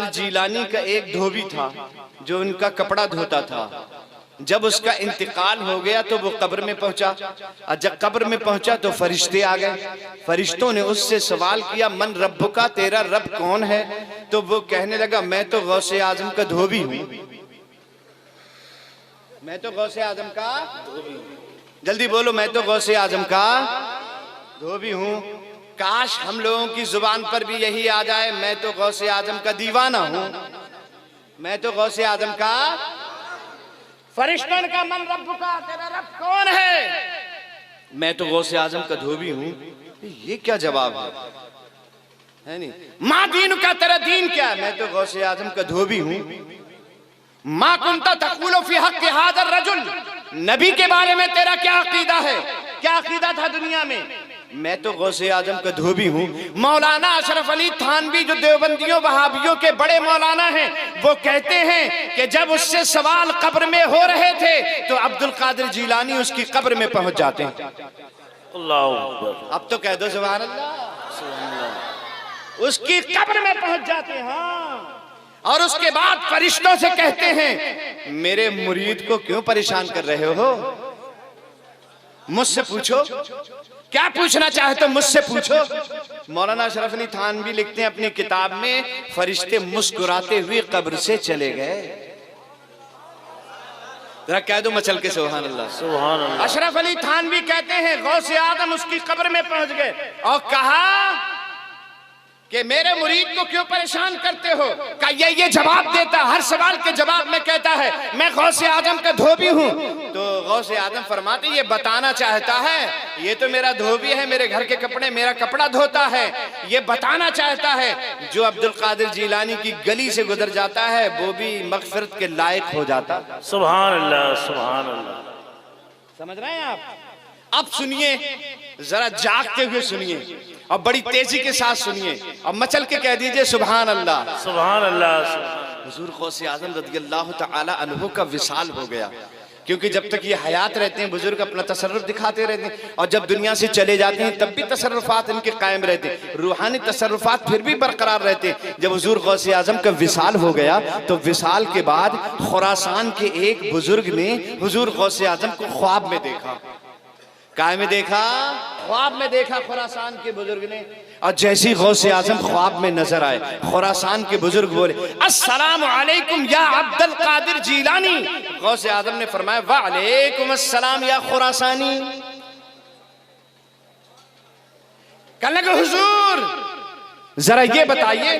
जीलानी का एक धोबी था जो उनका कपड़ा धोता था। जब उसका इंतकाल हो गया तो वो कब्र में पहुंचा, और जब कब्र में पहुंचा तो फरिश्ते आ गए। फरिश्तों ने उससे सवाल किया, मन रब्बुका, तेरा रब कौन है? तो वो कहने लगा, मैं तो गौसे आजम का धोबी हूं, मैं तो गौसे आजम का धोबी हूं। जल्दी बोलो, मैं तो गौसे आजम का धोबी हूं। काश हम लोगों की जुबान पर भी यही आ जाए, मैं तो गौसे आजम का दीवाना हूं, मैं तो गौसे आजम का। फरिश्तों का मन रब्बुका, तेरा रब कौन है? मैं तो गौसे आजम का धोबी हूं। ये क्या जवाब है नहीं? माँ दीन का, तेरा दीन क्या है? मैं तो गौसे आजम का धोबी हूं। माँ कुंता तक़ूलु फी हक़्क़ि हाज़ा रजुल, नबी के बारे में तेरा क्या अकीदा है? क्या अकीदा था दुनिया में? मैं तो गौसे आजम का धोबी हूँ। मौलाना अशरफ अली थानवी जो देवबंदियों वहाबियों के बड़े मौलाना हैं, वो कहते हैं कि जब उससे सवाल कब्र में हो रहे थे तो अब्दुल कादिर जीलानी उसकी कब्र में पहुंच जाते हैं। अल्लाहु अकबर। अब तो कह दो सुभान अल्लाह। उसकी कब्र में पहुंच जाते हैं। हाँ, और उसके बाद फरिश्तों से कहते हैं, मेरे मुरीद को क्यों परेशान कर रहे हो? मुझसे पूछो, क्या पूछना चाहते हो मुझसे पूछो। मौलाना अशरफ अली थानवी लिखते हैं अपनी किताब में, फरिश्ते मुस्कुराते हुए कब्र से चले गए। जरा कह दो मचल के सुभान अल्लाह। सुभान अल्लाह। अशरफ अली थानवी कहते हैं गौसे आदम उसकी कब्र में पहुंच गए और कहा कि मेरे मुरीद को क्यों परेशान करते हो? का ये जवाब देता, हर सवाल के जवाब में कहता है, मैं गौसे आजम का धोबी हूँ। तो गौसे आजम फरमाते, ये बताना चाहता है, ये तो मेरा धोबी है, मेरे घर के कपड़े मेरा कपड़ा धोता है, ये बताना चाहता है जो अब्दुल कादिर जीलानी की गली से गुजर जाता है वो भी मगफिरत के लायक हो जाता। सुभान अल्लाह, सुभान अल्लाह। समझ रहे हैं आप? अब सुनिए, जरा जागते हुए सुनिए और बड़ी तेजी के साथ सुनिए और मचल के कह दीजिए सुभान अल्लाह, सुभान अल्लाह। हुजूर गौसे आजम रज़ियल्लाहु तआला अन्हु का विसाल हो गया, क्योंकि जब तक ये हयात रहते हैं बुजुर्ग अपना तसर्रुफ दिखाते रहते हैं, और जब दुनिया से चले जाते हैं तब भी तसर्रुफात इनके कायम रहते हैं, रूहानी तसर्रुफात फिर भी बरकरार रहते हैं। जब हुजूर गौसे आजम का विसाल हो गया तो विसाल के बाद खुरासान के एक बुजुर्ग ने हुजूर गौसे आजम को ख्वाब में देखा। काय में देखा? ख्वाब में देखा खुरासान के बुजुर्ग ने। और जैसी गौसे आजम ख्वाब में नजर आए, खुरासान के बुजुर्ग बोले, अस्सलाम अलैकुम या अब्दुल कादिर जीलानी। गौसे आजम ने फरमाया, वालेकुम अस्सलाम या खुरासानी। कहने लगे, हुजूर जरा ये बताइए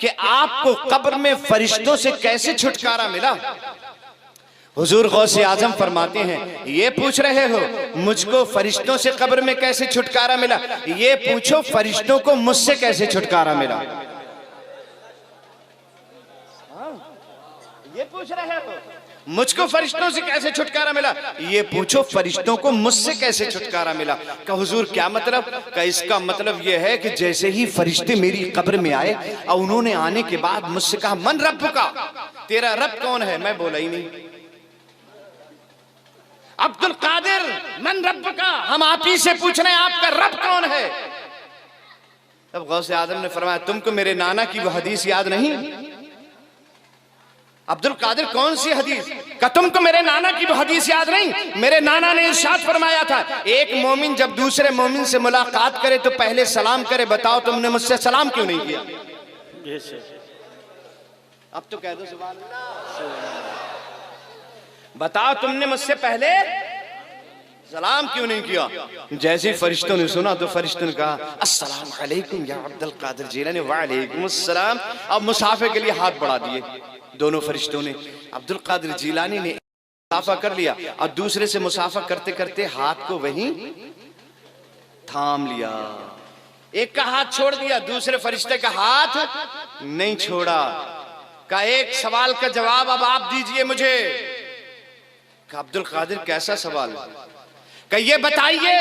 कि आपको कब्र में फरिश्तों से कैसे छुटकारा मिला? हुजूर गौसे आजम फरमाते हैं, ये पूछ रहे हो मुझको फरिश्तों से कब्र में कैसे छुटकारा मिला? ये पूछो फरिश्तों को मुझसे कैसे छुटकारा मिला। ये पूछ रहे हो मुझको फरिश्तों से कैसे छुटकारा मिला? ये पूछो फरिश्तों को मुझसे कैसे छुटकारा मिला। का हुजूर क्या मतलब? का इसका मतलब ये है कि जैसे ही फरिश्ते मेरी कब्र में आए और उन्होंने आने के बाद मुझसे कहा, मन रब्बुका, तेरा रब कौन है? मैं बोला ही नहीं। अब्दुल कादिर मन रब का, हम आप ही से पूछ रहे हैं आपका रब कौन है? तब गौसे आजम ने फरमाया, तुमको मेरे नाना की वो हदीस याद नहीं? अब्दुल कादिर कौन सी हदीस? का तुमको मेरे नाना की वो हदीस याद नहीं? मेरे नाना ने इरशाद फरमाया था, एक मोमिन जब दूसरे मोमिन से मुलाकात करे तो पहले सलाम करे। बताओ तुमने मुझसे सलाम क्यों नहीं किया? अब तो कह दो सुभान अल्लाह। बताओ तुमने मुझसे पहले सलाम क्यों नहीं किया? जैसे फरिश्तों ने सुना तो फरिश्तों ने कहा, अस्सलाम अलैकुम या अब्दुल कादिर जीलानी। वालेकुम अस्सलाम। अब मुसाफे के लिए हाथ बढ़ा दिए दोनों फरिश्तों ने। अब्दुल कादिर जीलानी ने मुसाफा कर लिया और दूसरे से मुसाफा करते करते हाथ को वहीं थाम लिया। एक का हाथ छोड़ दिया, दूसरे फरिश्ते का हाथ नहीं छोड़ा। का एक सवाल का जवाब अब आप दीजिए मुझे। का अब्दुल कादिर कैसा सवाल? का ये बताइए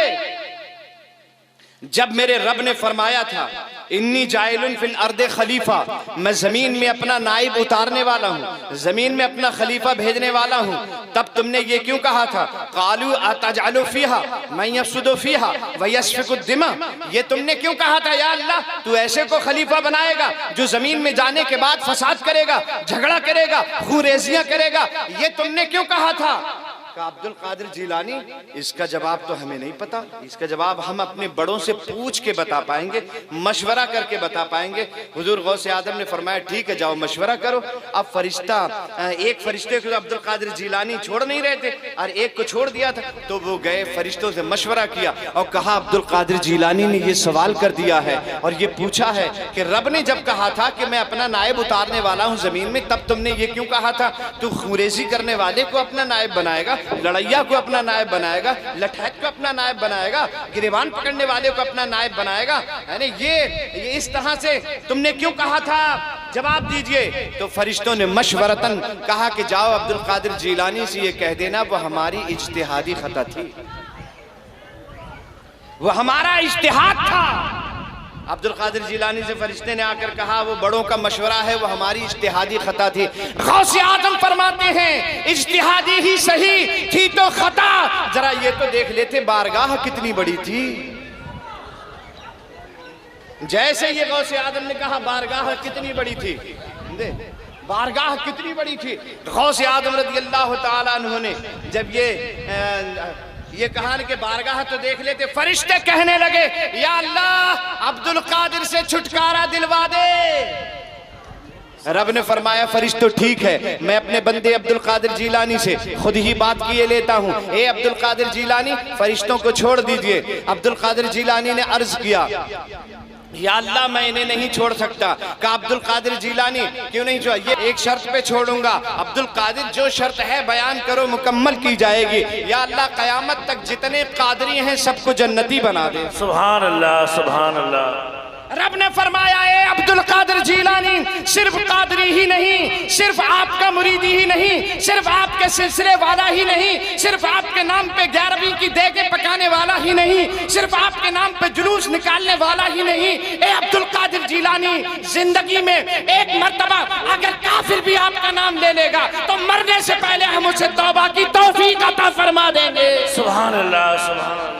जब मेरे रब ने फरमाया था इन्नी जाइलुन फिल अर्दे खलीफा, मैं जमीन में अपना नाइब उतारने वाला हूँ, जमीन में अपना खलीफा भेजने वाला हूँ, तब तुमने ये क्यों कहा था? कालू अतजअलु फीहा मैं यफसुदु फीहा व यस्फिकु दिमा, ये तुमने क्यों कहा था या अल्लाह तू ऐसे को खलीफा बनाएगा जो जमीन में जाने के बाद फसाद करेगा, झगड़ा करेगा, खूरेजियां करेगा, ये तुमने क्यों कहा था? अब्दुल कादिर जिलानी, इसका जवाब तो हमें नहीं पता, इसका जवाब हम अपने बड़ों से पूछ के बता पाएंगे, मशवरा करके बता पाएंगे। हुजूर गौसे आदम ने फरमाया ठीक है जाओ मशवरा करो। अब फरिश्ता, एक फरिश्ते को अब्दुल कादिर जिलानी छोड़ नहीं रहे थे और एक को छोड़ दिया था, तो वो गए फरिश्तों से मशवरा किया और कहा अब्दुल कादिर जिलानी ने ये सवाल कर दिया है और ये पूछा है कि रब ने जब कहा था कि मैं अपना नायब उतारने वाला हूँ जमीन में, तब तुमने ये क्यों कहा था? तू खुरेजी करने वाले को अपना नायब बनाएगा, लड़ैया को अपना नायब बनाएगा, लठैत को अपना नायब बनाएगा, गिरेबान पकड़ने वाले को अपना नायब बनाएगा, यानी ये इस तरह से तुमने क्यों कहा था? जवाब दीजिए। तो फरिश्तों ने मशवरतन कहा कि जाओ अब्दुल कादिर जिलानी से ये कह देना वो हमारी इज्तिहादी खता थी, वो हमारा इज्तिहाद था। अब्दुल कादिर जिलानी से फरिश्ते ने आकर कहा वो बड़ों का मशवरा है, वो हमारी इज्तिहादी खता थी। गौसे आजम फरमाते हैं इज्तिहादी ही सही थी तो खता, जरा ये तो देख लेते बारगाह कितनी बड़ी थी। जैसे ये गौसे आजम ने कहा बारगाह कितनी बड़ी थी, बारगाह कितनी बड़ी थी। गौसे आजम रज़ी अल्लाह तआला अन्हु ने जब ये कहा कि बारगाह तो देख लेते, फरिश्ते कहने लगे या अल्लाह अब्दुल कादिर से छुटकारा दिलवा दे। रब ने फरमाया फरिश्तों ठीक है, मैं अपने बंदे अब्दुल कादिर जिलानी से खुद ही बात किए लेता हूँ। ए अब्दुल कादिर जिलानी, फरिश्तों को छोड़ दीजिए। अब्दुल कादिर जिलानी ने अर्ज किया या अल्लाह मैं इन्हें नहीं छोड़ सकता। कहा अब्दुल कादिर जिलानी क्यों नहीं छोड़? ये एक शर्त पे छोड़ूंगा। अब्दुल कादिर जो शर्त है बयान करो, मुकम्मल की जाएगी। या अल्लाह कयामत तक जितने कादरी हैं सबको जन्नती बना दे। सुभान अल्लाह, सुभान अल्लाह। रब ने फरमाया ए अब्दुल कादिर जिलानी, सिर्फ कादरी ही नहीं, सिर्फ आपका मुरीदी ही नहीं, सिर्फ आपके सिलसिले वाला ही नहीं, सिर्फ आपके नाम पे 11वीं की देगे पकाने वाला ही नहीं, सिर्फ आपके नाम पे जुलूस निकालने वाला ही नहीं। ए अब्दुल कादिर जिलानी, जिंदगी में एक मर्तबा अगर काफिर भी आपका नाम ले लेगा तो मरने से पहले हम उसे तौबा की तौफीक अता फरमा देंगे। सुभान अल्लाह, सुभान अल्लाह।